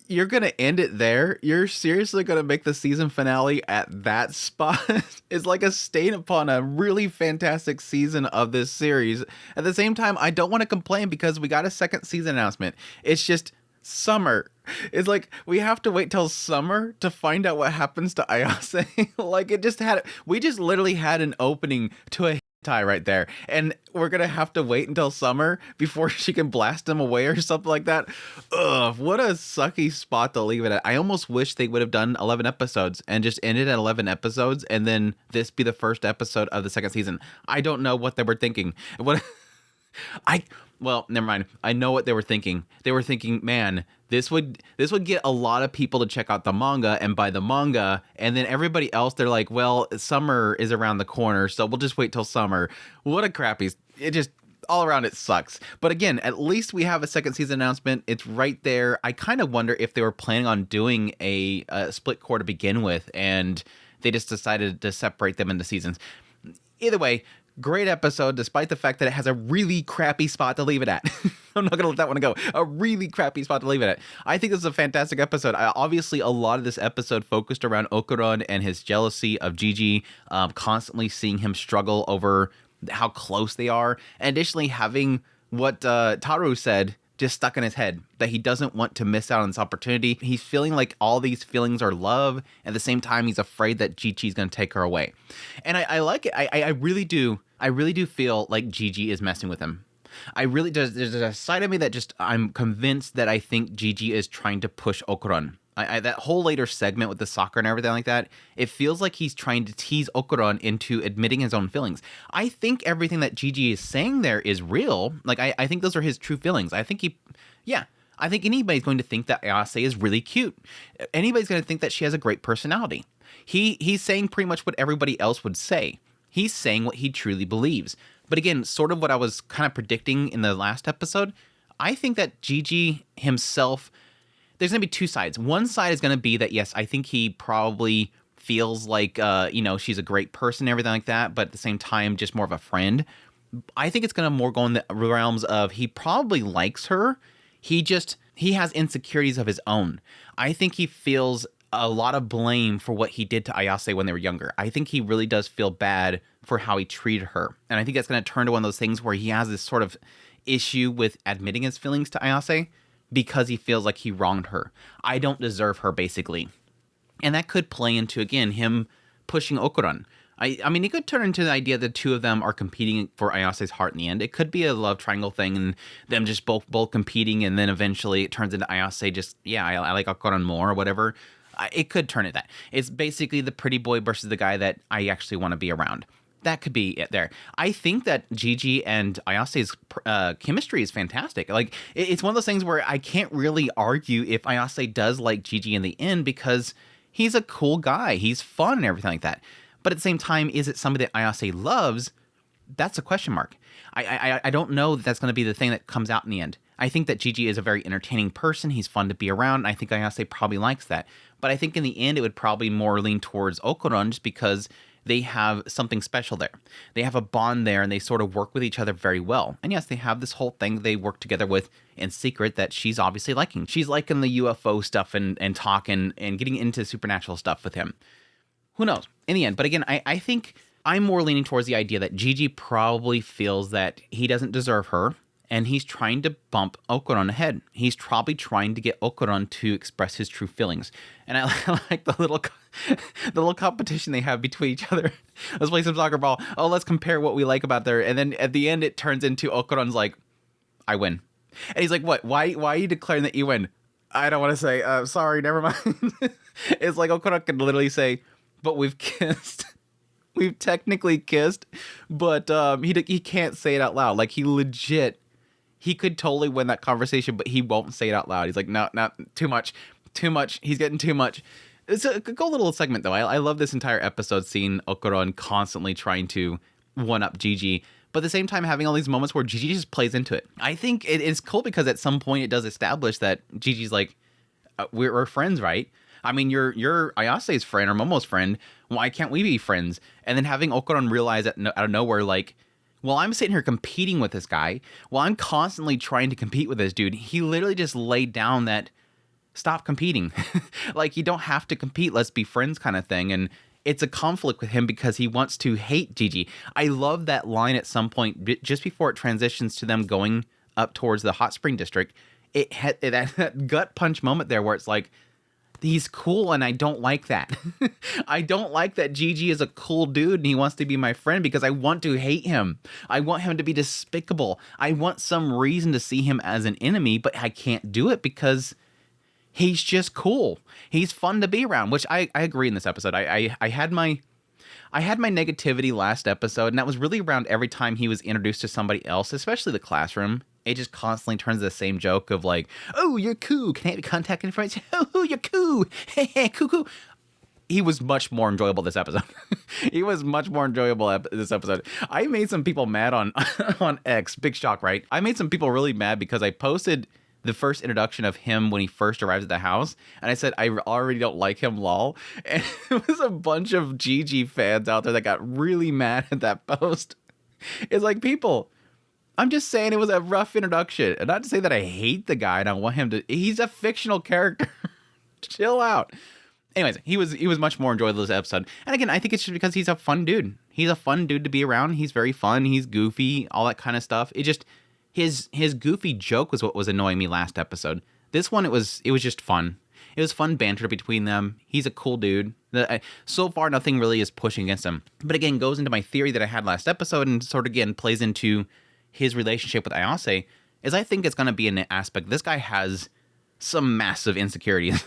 You're gonna end it there? You're seriously gonna make the season finale at that spot? It's like a stain upon a really fantastic season of this series. At the same time, I don't want to complain because we got a second season announcement. It's just summer. It's like we have to wait till summer to find out what happens to Ayase. Like we just literally had an opening to a tie right there, and we're gonna have to wait until summer before she can blast him away or something like that. Ugh, what a sucky spot to leave it at. I almost wish they would have done 11 episodes and just ended at 11 episodes and then this be the first episode of the second season. I don't know what they were thinking. What I well, never mind. I know what they were thinking. They were thinking, man, this would get a lot of people to check out the manga and buy the manga, and then everybody else, they're like, well, summer is around the corner, so we'll just wait till summer. What a crappy. It just all around it sucks. But again, at least we have a second season announcement. It's right there. I kind of wonder if they were planning on doing a split core to begin with, and they just decided to separate them into seasons. Either way, great episode, despite the fact that it has a really crappy spot to leave it at. I'm not going to let that one go. A really crappy spot to leave it at. I think this is a fantastic episode. Obviously, a lot of this episode focused around Okuron and his jealousy of Gigi, constantly seeing him struggle over how close they are. And additionally, having what Taru said just stuck in his head, that he doesn't want to miss out on this opportunity. He's feeling like all these feelings are love. At the same time, he's afraid that Gigi's going to take her away. And I like it. I really do. I really do feel like Gigi is messing with him. There's a side of me that just, I'm convinced that I think Gigi is trying to push Okuron. That whole later segment with the soccer and everything like that, it feels like he's trying to tease Okuron into admitting his own feelings. I think everything that Gigi is saying there is real. Like, I think those are his true feelings. I think anybody's going to think that Ayase is really cute. Anybody's going to think that she has a great personality. He's saying pretty much what everybody else would say. He's saying what he truly believes. But again, sort of what I was kind of predicting in the last episode, I think that Gigi himself, there's going to be two sides. One side is going to be that, yes, I think he probably feels like, she's a great person and everything like that, but at the same time, just more of a friend. I think it's going to more go in the realms of he probably likes her. He has insecurities of his own. I think he feels a lot of blame for what he did to Ayase when they were younger. I think he really does feel bad for how he treated her. And I think that's going to turn to one of those things where he has this sort of issue with admitting his feelings to Ayase because he feels like he wronged her. I don't deserve her, basically. And that could play into, again, him pushing Okuron. I mean, it could turn into the idea that the two of them are competing for Ayase's heart in the end. It could be a love triangle thing and them just both competing, and then eventually it turns into Ayase just, I like Okuron more or whatever. It could turn it that. It's basically the pretty boy versus the guy that I actually want to be around. That could be it there. I think that Gigi and Ayase's chemistry is fantastic. Like, it's one of those things where I can't really argue if Ayase does like Gigi in the end because he's a cool guy. He's fun and everything like that. But at the same time, is it somebody that Ayase loves? That's a question mark. I don't know that that's going to be the thing that comes out in the end. I think that Gigi is a very entertaining person. He's fun to be around. I think Ayase probably likes that. But I think in the end, it would probably more lean towards Okuron just because they have something special there. They have a bond there, and they sort of work with each other very well. And yes, they have this whole thing they work together with in secret that she's obviously liking. She's liking the UFO stuff and talking and getting into supernatural stuff with him. Who knows? In the end. But again, I think I'm more leaning towards the idea that Gigi probably feels that he doesn't deserve her, and he's trying to bump Okuron ahead. He's probably trying to get Okuron to express his true feelings. And I like the little competition they have between each other. Let's play some soccer ball. Oh, let's compare what we like about there. And then at the end, it turns into Okuron's like, I win. And he's like, what? Why are you declaring that you win? I don't want to say, sorry, never mind. It's like Okuron could literally say, but we've kissed. We've technically kissed, but he can't say it out loud. Like, he could totally win that conversation, but he won't say it out loud. He's like, no, too much. He's getting too much. It's a cool little segment, though. I love this entire episode, seeing Okuron constantly trying to one-up Gigi, but at the same time having all these moments where Gigi just plays into it. I think it's cool because at some point it does establish that Gigi's like, we're friends, right? I mean, you're Ayase's friend or Momo's friend. Why can't we be friends? And then having Okuron realize out of nowhere, like, well, I'm sitting here competing with this guy. While I'm constantly trying to compete with this dude, he literally just laid down that stop competing. Like, you don't have to compete. Let's be friends kind of thing. And it's a conflict with him because he wants to hate Gigi. I love that line at some point, just before it transitions to them going up towards the hot spring district. It had that gut punch moment there where it's like, he's cool and I don't like that. I don't like that Gigi is a cool dude and he wants to be my friend because I want to hate him. I want him to be despicable. I want some reason to see him as an enemy, but I can't do it because he's just cool. He's fun to be around, which I agree in this episode. I had my negativity last episode, and that was really around every time he was introduced to somebody else, especially the classroom. It just constantly turns to the same joke of like, oh, you're cool. Can I have contact information? Oh, you're cool. Hey, cool. He was much more enjoyable this episode. He was much more enjoyable this episode. I made some people mad on on X. Big shock, right? I made some people really mad because I posted the first introduction of him when he first arrives at the house, and I said, I already don't like him, lol. And it was a bunch of Gigi fans out there that got really mad at that post. It's like, people, I'm just saying it was a rough introduction. And not to say that I hate the guy and I want him to, he's a fictional character. Chill out. Anyways, he was much more enjoyable this episode. And again, I think it's just because he's a fun dude. He's a fun dude to be around. He's very fun. He's goofy, all that kind of stuff. It just, his goofy joke was what was annoying me last episode. This one, it was just fun. It was fun banter between them. He's a cool dude. So far, nothing really is pushing against him. But again, goes into my theory that I had last episode and sort of, again, plays into his relationship with Ayase, is I think it's going to be an aspect. This guy has some massive insecurities.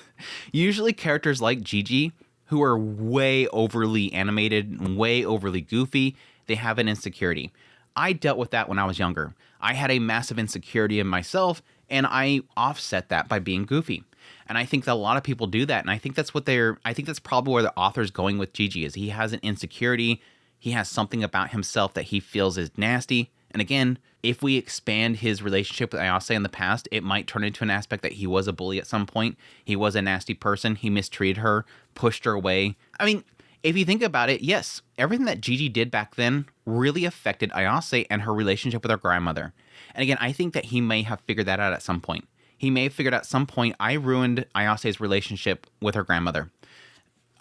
Usually characters like Gigi, who are way overly animated, way overly goofy, they have an insecurity. I dealt with that when I was younger. I had a massive insecurity in myself, and I offset that by being goofy. And I think that a lot of people do that, and I think that's probably where the author's going with Gigi, is he has an insecurity, he has something about himself that he feels is nasty. And again, if we expand his relationship with Ayase in the past, it might turn into an aspect that he was a bully at some point. He was a nasty person. He mistreated her, pushed her away. I mean, if you think about it, yes, everything that Gigi did back then really affected Ayase and her relationship with her grandmother. And again, I think that he may have figured that out at some point. He may have figured out at some point, I ruined Ayase's relationship with her grandmother.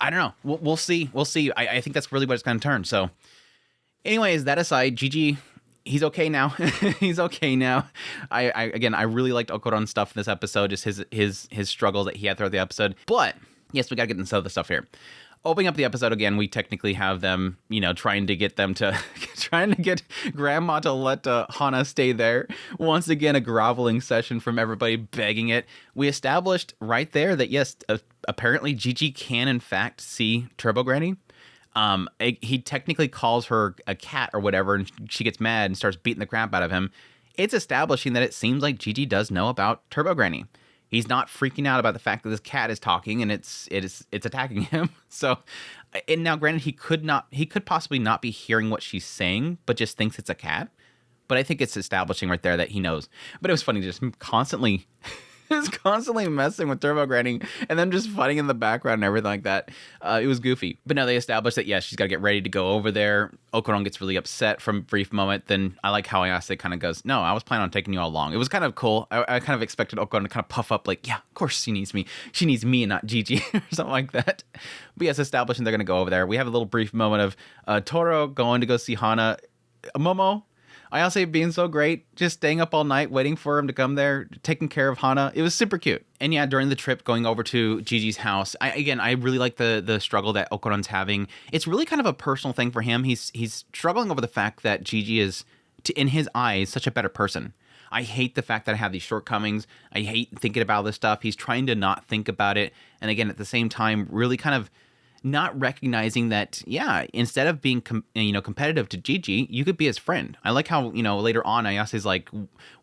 I don't know. We'll see. We'll see. I think that's really what it's going to turn. So anyways, that aside, Gigi, he's okay now. He's okay now. I really liked Okuron's stuff in this episode, just his struggles that he had throughout the episode. But yes, we got to get into some of the stuff here. Opening up the episode again, we technically have them, trying to get Grandma to let Hana stay there. Once again, a groveling session from everybody begging it. We established right there that yes, apparently Gigi can in fact see Turbo Granny. He technically calls her a cat or whatever, and she gets mad and starts beating the crap out of him. It's establishing that it seems like Gigi does know about Turbo Granny. He's not freaking out about the fact that this cat is talking and it's attacking him. So, and now granted, he could possibly not be hearing what she's saying, but just thinks it's a cat. But I think it's establishing right there that he knows. But it was funny, just constantly messing with Turbo Granny and then just fighting in the background and everything like that. It was goofy. But now they established that, yes, she's got to get ready to go over there. Okuron gets really upset from a brief moment. Then I like how Ayase kind of goes, no, I was planning on taking you all along. It was kind of cool. I kind of expected Okuron to kind of puff up like, yeah, of course she needs me. She needs me and not Gigi or something like that. But yes, establishing they're going to go over there. We have a little brief moment of Toro going to go see Hana. Momo, Ayase being so great, just staying up all night, waiting for him to come there, taking care of Hana. It was super cute. And yeah, during the trip going over to Gigi's house, I really like the struggle that Okuron's having. It's really kind of a personal thing for him. He's struggling over the fact that Gigi is, in his eyes, such a better person. I hate the fact that I have these shortcomings. I hate thinking about this stuff. He's trying to not think about it. And again, at the same time, really kind of not recognizing that, yeah, instead of being competitive to Gigi, you could be his friend. I like how, later on, Ayase's like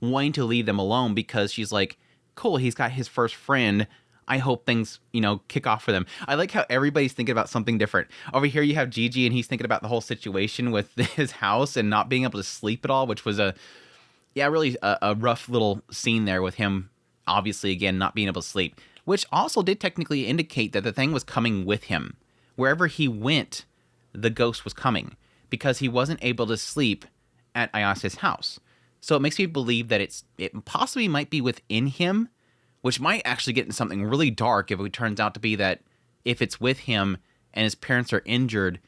wanting to leave them alone because she's like, cool, he's got his first friend. I hope things, kick off for them. I like how everybody's thinking about something different. Over here, you have Gigi, and he's thinking about the whole situation with his house and not being able to sleep at all, which was really a rough little scene there with him, obviously, again, not being able to sleep, which also did technically indicate that the thing was coming with him. Wherever he went, the ghost was coming because he wasn't able to sleep at Ayase's house. So it makes me believe that it possibly might be within him, which might actually get into something really dark if it turns out to be that if it's with him and his parents are injured,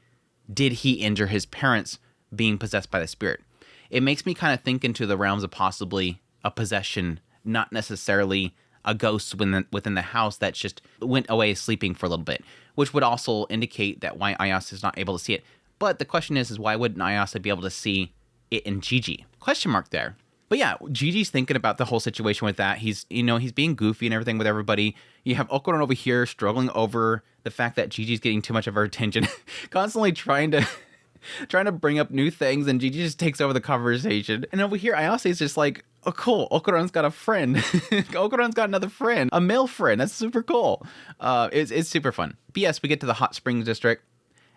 did he injure his parents being possessed by the spirit? It makes me kind of think into the realms of possibly a possession, not necessarily a ghost within the house that just went away sleeping for a little bit, which would also indicate that why Ayase is not able to see it. But the question is why wouldn't Ayase be able to see it in Gigi? Question mark there. But yeah, Gigi's thinking about the whole situation with that. He's being goofy and everything with everybody. You have Okuron over here struggling over the fact that Gigi's getting too much of her attention, constantly trying to bring up new things, and Gigi just takes over the conversation. And over here, Ayase is just like, oh, cool, Okuron's got a friend. Okuron's got another friend, a male friend. That's super cool. It's super fun. But yes, we get to the hot springs district.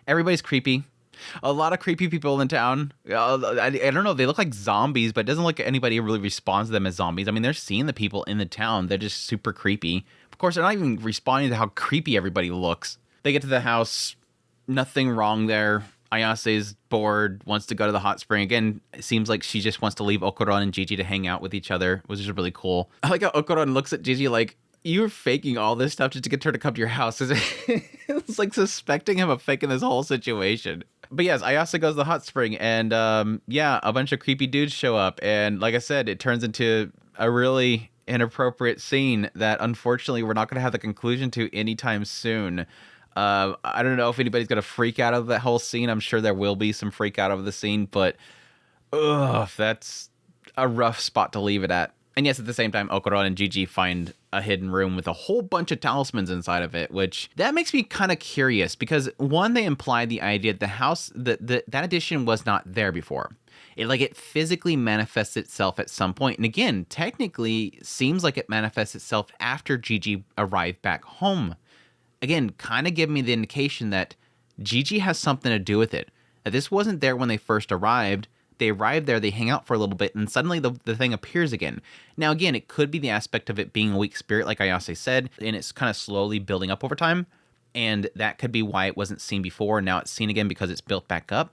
Everybody's creepy. A lot of creepy people in town. I don't know. They look like zombies, but it doesn't look like anybody really responds to them as zombies. I mean, they're seeing the people in the town. They're just super creepy. Of course, they're not even responding to how creepy everybody looks. They get to the house. Nothing wrong there. Ayase's bored, wants to go to the hot spring. Again, it seems like she just wants to leave Okuron and Gigi to hang out with each other, which is really cool. I like how Okuron looks at Gigi like, you're faking all this stuff just to get her to come to your house. It's like suspecting him of faking this whole situation. But yes, Ayase goes to the hot spring, and yeah, a bunch of creepy dudes show up. And like I said, it turns into a really inappropriate scene that unfortunately we're not going to have the conclusion to anytime soon. I don't know if anybody's going to freak out of that whole scene. I'm sure there will be some freak out of the scene, but that's a rough spot to leave it at. And yes, at the same time, Okuron and Gigi find a hidden room with a whole bunch of talismans inside of it, which that makes me kind of curious because one, they imply the idea that the house, that edition was not there before. It physically manifests itself at some point. And again, technically seems like it manifests itself after Gigi arrived back home. Again, kind of giving me the indication that Gigi has something to do with it. That this wasn't there when they first arrived. They arrive there, they hang out for a little bit, and suddenly the thing appears again. Now, again, it could be the aspect of it being a weak spirit, like Ayase said, and it's kind of slowly building up over time, and that could be why it wasn't seen before, and now it's seen again because it's built back up.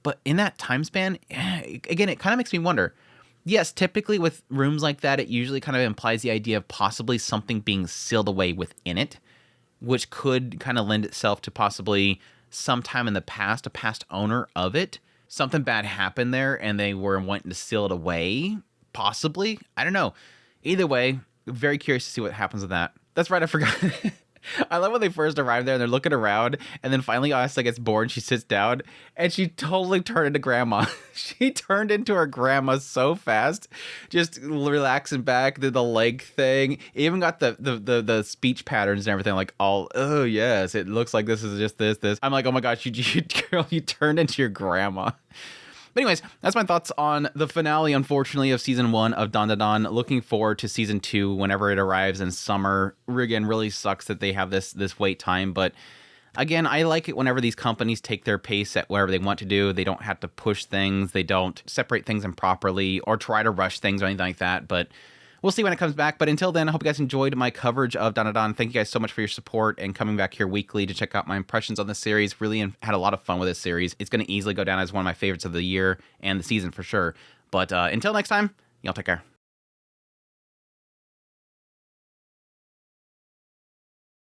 But in that time span, again, it kind of makes me wonder. Yes, typically with rooms like that, it usually kind of implies the idea of possibly something being sealed away within it, which could kind of lend itself to possibly sometime in the past, a past owner of it, something bad happened there and they were wanting to seal it away, possibly. I don't know. Either way, very curious to see what happens with that. That's right, I forgot. I love when they first arrive there and they're looking around, and then finally Asa gets bored, she sits down, and she totally turned into grandma. She turned into her grandma so fast, just relaxing back, did the leg thing, even got the speech patterns and everything, like all, oh yes, it looks like this is just this. I'm like, oh my gosh, you turned into your grandma. But anyways, that's my thoughts on the finale, unfortunately, of Season 1 of dandadan. Looking forward to Season 2 whenever it arrives in summer. Again, really sucks that they have this wait time, but again, I like it whenever these companies take their pace at whatever they want to do. They don't have to push things, they don't separate things improperly, or try to rush things or anything like that, but we'll see when it comes back. But until then, I hope you guys enjoyed my coverage of dandadan. Thank you guys so much for your support and coming back here weekly to check out my impressions on this series. Really had a lot of fun with this series. It's going to easily go down as one of my favorites of the year and the season for sure. But until next time, y'all take care.